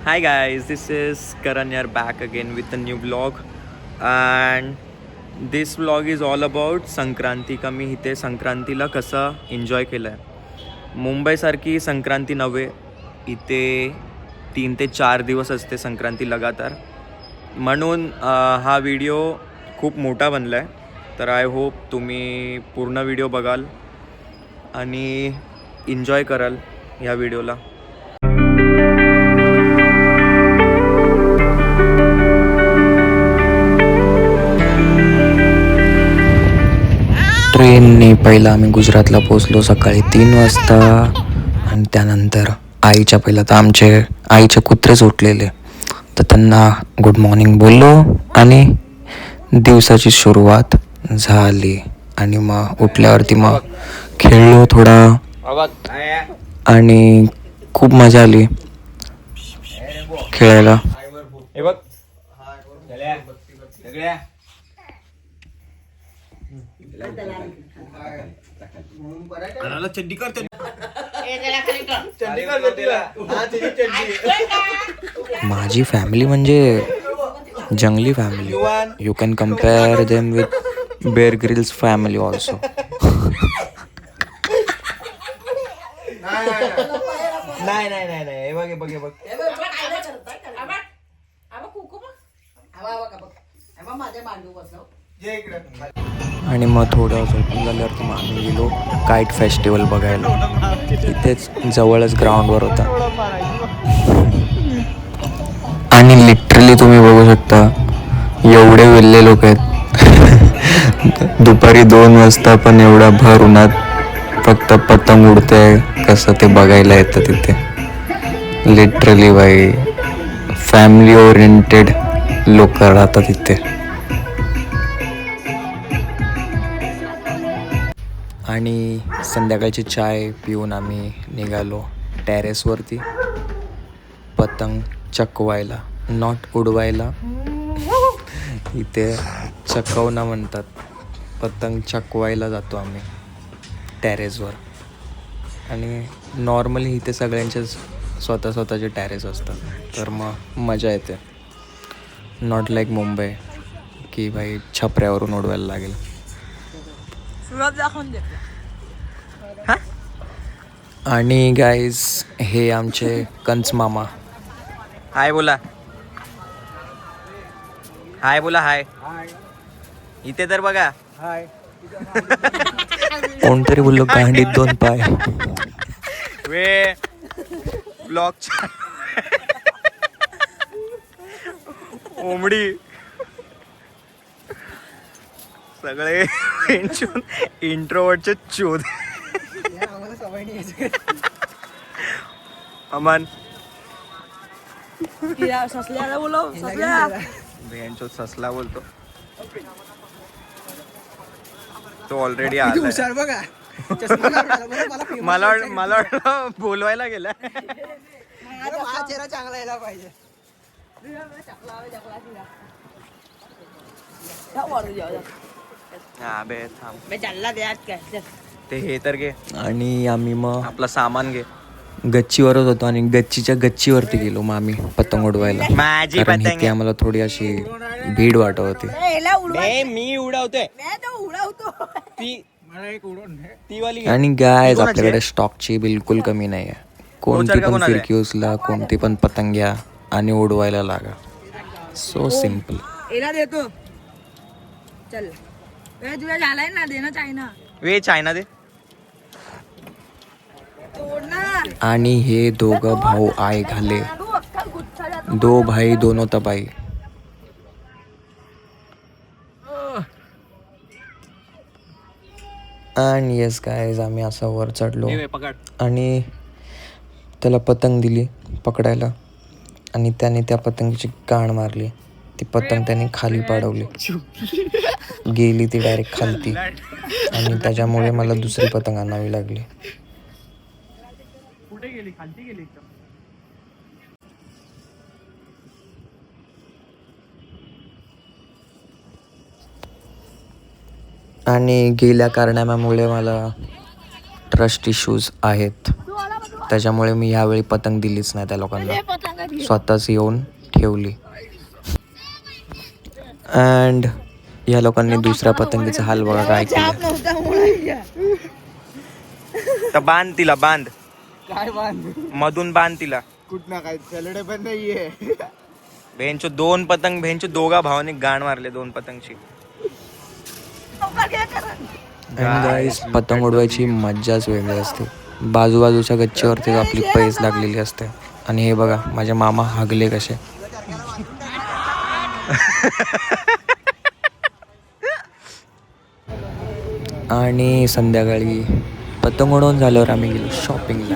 Hi guys, this is Karan here back again with a new vlog and this vlog is all about Sankranti का मी इथे संक्रांतीला कसं enjoy केलं आहे. मुंबईसारखी संक्रांती नव्हे, इथे 3 ते 4 दिवस असते संक्रांती लगातार. म्हणून हा व्हिडिओ खूप मोठा बनला आहे. तर आय होप तुम्ही पूर्ण व्हिडिओ बघाल आणि एन्जॉय कराल ह्या व्हिडिओला. ट्रेनने पहिला आम्ही गुजरातला पोचलो सकाळी 3 वाजता आणि त्यानंतर पहिला तर आमचे आईचे कुत्रेच उठलेले, तर त्यांना गुड मॉर्निंग बोललो आणि दिवसाची सुरुवात झाली. आणि मग उठल्यावरती मग खेळलो थोडा आणि खूप मजा आली खेळायला. माझी फॅमिली म्हणजे जंगली family. You can compare them with Bear Grylls family also. आणि मग थोडं झोपून झाल्यावरती मग आम्ही गेलो काईट फेस्टिवल बघायला. इथेच जवळच ग्राउंडवर होता आणि लिटरली तुम्ही बघू शकता एवढे वेल्ले लोक आहेत. दुपारी 2 वाजता पण एवढा भर उन्हात फक्त पतंग उडते कसं ते बघायला येतं तिथे. लिटरली बाई फॅमिली ओरिएंटेड लोक राहतात तिथे. आणि संध्याकाळची चाय पिऊन आम्ही निघालो टेरेसवरती पतंग चकवायला, नॉट उडवायला. इथे चकवणं म्हणतात. पतंग चकवायला जातो आम्ही टेरेसवर. आणि नॉर्मली इथे सगळ्यांचे स्वतःचे टेरेस असतात, तर मग मजा येते. नॉट लाईक मुंबई की भाई छपऱ्यावरून उडवायला लागेल. आणि गाईज हे आमचे कंच मामा. हाय बोला, हाय बोला, हाय. इथे तर बघा. कोणतरी बोललो गांडीत 2 पाय. वे ब्लॉग ओमडी सगळे इंट्रोवर्टचे चोद. अमन भेंचो ससला बोलतो तो ऑलरेडी आला. मला बोलवायला गेला. चांगला यायला पाहिजे. हा बे थांब ते हे तर घे. आणि आम्ही मग आपलं सामान घे. गच्चीवरच होतो आणि गच्चीच्या गच्चीवरती गेलो मग आम्ही पतंग उडवायला. माझी कारण पतंग इथे आम्हाला थोडी अशी भीड वाटत होती. मी उडवते ती वाली. आणि गायज आपल्याकडे स्टॉकची बिलकुल कमी नाही आहे. कोणती पण फिरकी उचला, कोणती पण पतंग घ्या आणि उडवायला लागा. So simple. चल तुला झालाय ना, दे ना चायना. वे चायना दे. आणि हे दोघं भाऊ आय घाले, 2 भाई दोनों तबाई. आणि येस गायज आम्ही असं वर चढलो आणि त्याला पतंग दिली पकडायला आणि त्याने त्या पतंगीची गाण मारली. ती पतंग त्याने खाली पाडवली, गेली ती डायरेक्ट खालती. आणि त्याच्यामुळे मला दुसरी पतंग आणावी लागली. आणि गेल्या कारणामुळे मला ट्रस्ट इश्यूज आहेत, त्याच्यामुळे मी ह्यावेळी पतंग दिलीच नाही त्या लोकांना. स्वतःच येऊन ठेवली. अँड या लोकांनी दुसऱ्या पतंगीचा हाल बघा काय केलं. नव्हता मुळायच्या. तर बांध तिला, बांध काय बांध मधून, बांध तिला. कुठं काय सॅलडे पण नाहीये. भेंचो 2 पतंग, भेंचो दोघा भावाने गाण मारले 2 पतंगची. अँड गाईस, पतंग उडवायची मज्जाच वेगळी असते. बाजूबाजूच्या गच्चीवरतीच आपली पैस लागलेली असते. आणि हे बघा माझे मामा हागले कसे. आणि संध्याकाळी पतंग उडवून झाल्यावर आम्ही गेलो शॉपिंगला,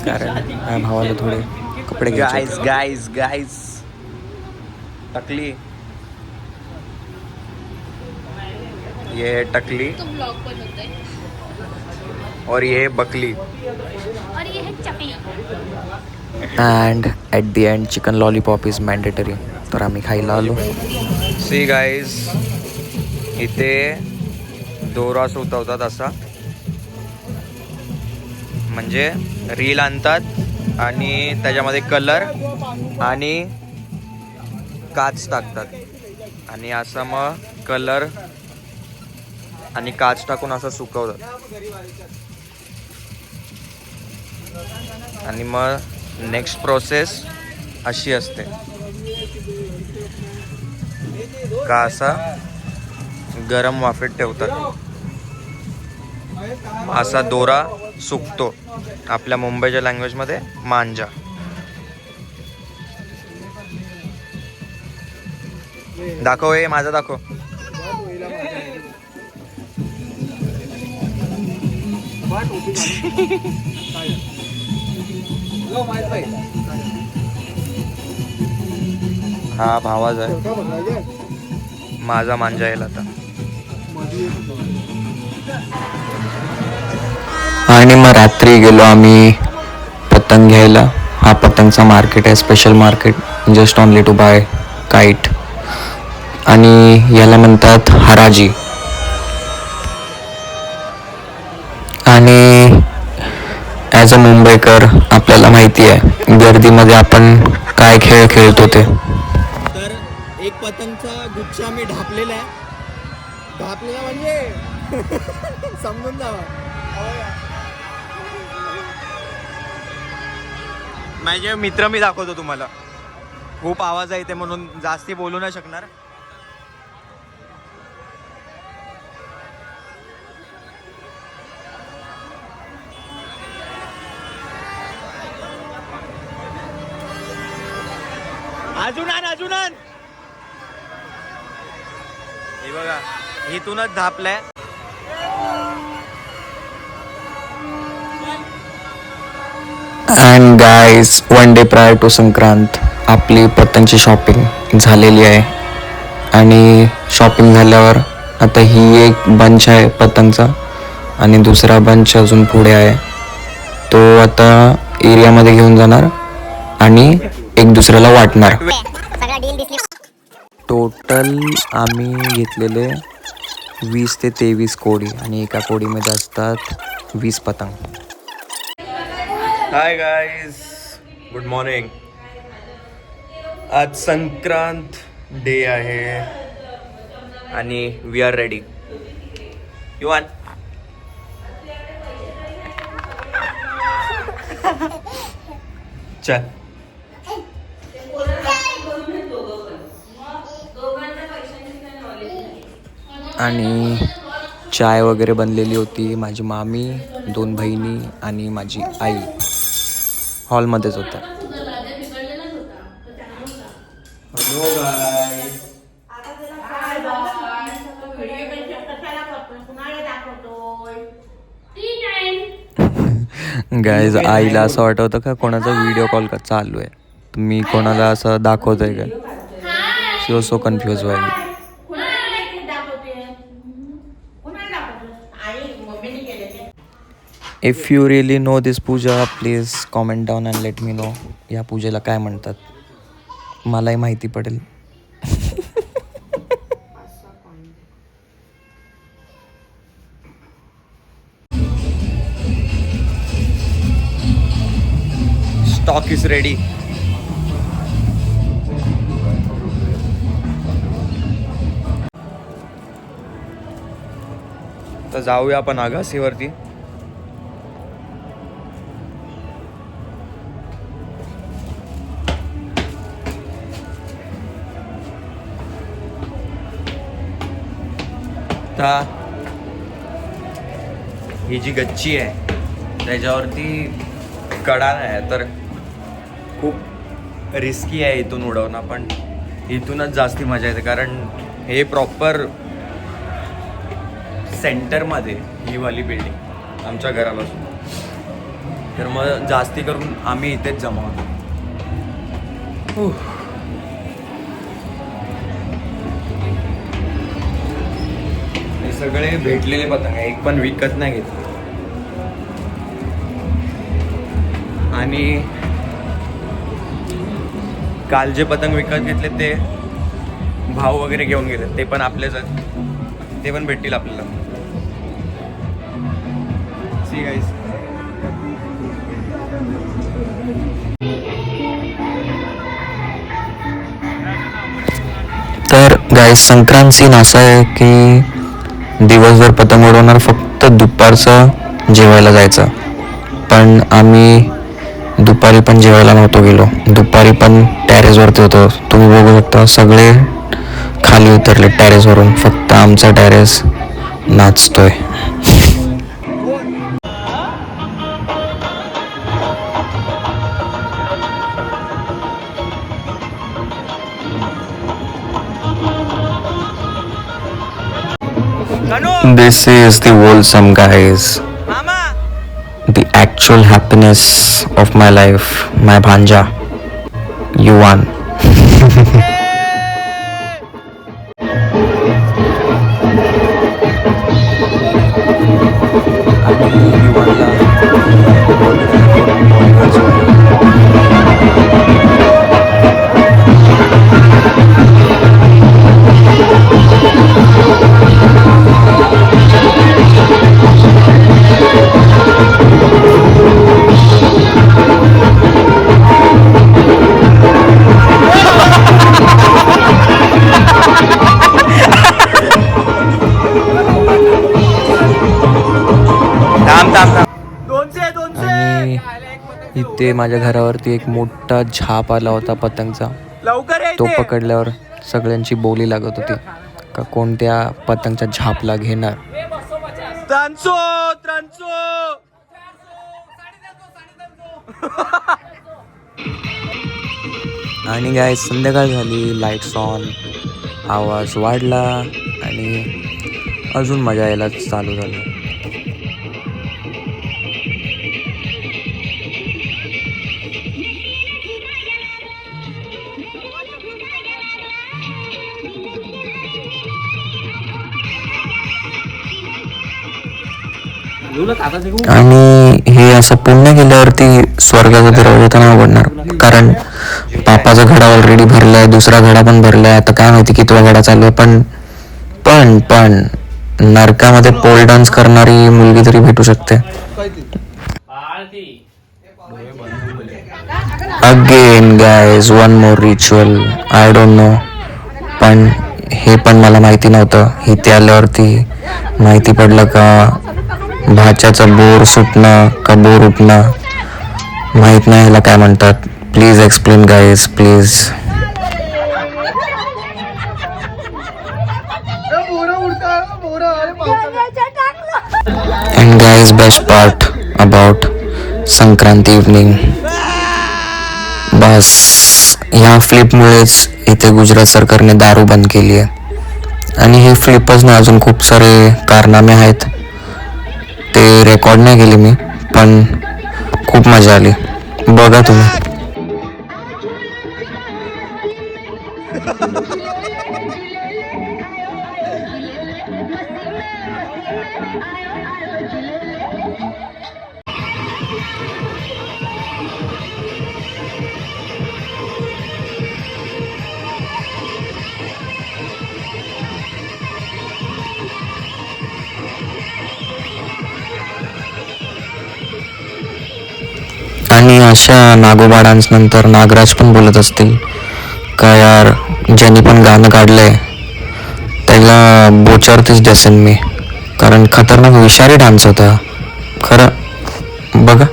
कारण माझ्या भावाला थोडे कपडे घ्यायचे गाइस गाइस गाइस, टकली, ये है टकली और ये है बकली. और ये है चपी. And at the end chicken lollipop is mandatory. तर आम्ही खायला आलो. सी गाइस, इथे दोरा सुतवतात असा, म्हणजे रील आणतात आणि त्याच्यामध्ये कलर आणि काच टाकतात आणि असं मग कलर आणि काच टाकून असं सुकवतात आणि मग नेक्स्ट प्रोसेस अशी असते का असा गरम वाफेत ठेवतात. असा दोरा सुकतो, आपल्या मुंबईच्या लँग्वेजमध्ये मांजा. दाखव, हे माझा दाखव. हा भावाच आहे, माझा मांजा येईल आता. आणि मग रात्री गेलो आम्ही पतंग घ्यायला. हा पतंगचा मार्केट आहे, special market, just only to buy kite. आणि याला म्हणतात हराजी. आणि ॲज अ मुंबईकर आपल्याला माहिती आहे गर्दीमध्ये आपण काय खेळ खेळतो ते. तर एक पतंगचा गुच्छा मी ढापलेला आहे. ढापलेला म्हणजे समजून जावा. माझे मित्र मी दाखवतो तुम्हाला. खूप आवाज आहे इथे म्हणून जास्ती बोलू नाही शकणार. अजून आण, अजून आण. हे बघा, इथूनच धापलाय. And guys, one day prior to Sankrant आपली पतंगची शॉपिंग झालेली आहे. आणि शॉपिंग झाल्यावर आता ही एक बंच आहे पतंगचा आणि दुसरा बंच अजून पुढे आहे. तो आता एरियामध्ये घेऊन जाणार आणि एक दुसऱ्याला वाटणार. टोटल आम्ही घेतलेले 20 ते 23 कोडी आणि एका कोडीमध्ये असतात 20 पतंग. Hi guys, good morning. आज संक्रांत डे आहे आणि we are ready. You one. चल. आणि चाय वगैरे बनलेली होती. माझी मामी, 2 बहिणी आणि माझी आई हॉलमध्येच होत्या. गाईज, आईला असं वाटतं का कोणाचा व्हिडिओ कॉल का चालू आहे, मी कोणाला असं दाखवतोय का. शी वॉज सो कन्फ्यूज व्हायली. If you really know this puja, please comment down and let me know या पूजेला काय म्हणतात, मलाही माहिती पडेल. Stock is ready. तर जाऊया आपण आगासीवरती. आता ही जी गच्ची आहे त्याच्यावरती कडा नाही आहे, तर खूप रिस्की आहे इथून उडवणं, पण इथूनच जास्ती मजा येते कारण हे प्रॉपर सेंटरमध्ये ही वाली बिल्डिंग आमच्या घरापासून, तर मग जास्ती करून आम्ही इथेच जमा होतो. हे सगळे भेटलेले पतंग आहे, एक पण विकत नाही घेतले. आणि काल जे पतंग विकत घेतले ते भाव वगैरे घेऊन गेले, ते पण आपलेच आहेत, ते पण भेटतील आपल्याला. सी गाईस. तर गाईस संक्रांत सीन असा आहे की दिवसभर पतंग उडवणार, फक्त दुपारचं जेवायला जायचं. पण आम्ही दुपारी पण जेवायला नव्हतो गेलो, दुपारी पण टॅरेसवरती होतो. तुम्ही बघू शकता सगळे खाली उतरले टॅरेसवरून, फक्त आमचा terrace नाचतोय. This is the wholesome guys, the actual happiness of my life. My bhanja, you won. आणि इथे माझ्या घरावरती एक मोठा झाप आला होता पतंगचा. तो पकडल्यावर सगळ्यांची बोली लागत होती का कोणत्या पतंगच्या झापला घेणार. आणि काय संध्याकाळ झाली, लाईट्स ऑन, आवाज वाढला आणि अजून मजा यायला चालू झाली. आणि हे असं पुण्य केल्यावरती स्वर्गाचा दरवाजा तर नाही उघडणार, कारण पापाचा घडा ऑलरेडी भरलाय, दुसरा घडा पण भरलाय, आता काय माहिती कितवा घडा चालू आहे. पण नरकामध्ये पोल डान्स करणारी मुलगी तरी भेटू शकते. Again guys one more ritual, I don't know, पण हे पण मला माहिती नव्हतं. इथे आल्यावरती माहिती पडलं का भाच्याचं बोर सुटणं का बोर उठणं, माहीत नाही ह्याला काय म्हणतात. Please explain guys, please. And guys, best part about Sankranti evening, बस ह्या फ्लिपमुळेच इथे गुजरात सरकारने दारू बंद केली आहे. आणि हे फ्लिपच ना, अजून खूप सारे कारनामे आहेत, ते रेकॉर्ड नाही केले मी, पण खूप मजा आली. बघा तुम्ही. आणि अशा नागोबा डान्स नंतर नागराज पण बोलत असतील का यार ज्यांनी पण गाणं काढलंय त्याला बोचारतीच द्यासेन मी, कारण खतरनाक विषारी डान्स होता खरं बघा.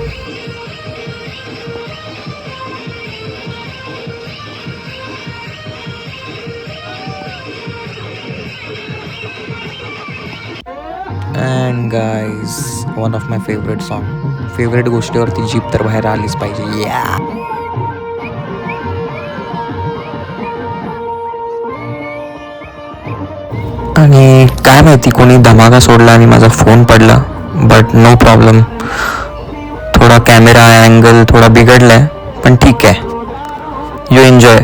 And guys one of my favourite song. Favourite गोष्टीवरती जीप तर बाहेर आलीच पाहिजे. या आणि काय माहिती कोणी धमाका सोडला आणि माझा फोन पडला. But no problem. थोडा कॅमेरा अँगल थोडा बिघडला आहे पण ठीक आहे. You enjoy.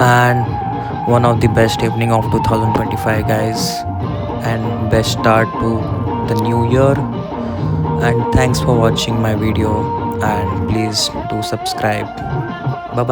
And one of the best evening of 2025 guys, and best start to the new year. And thanks for watching my video, and please do subscribe. Bye bye.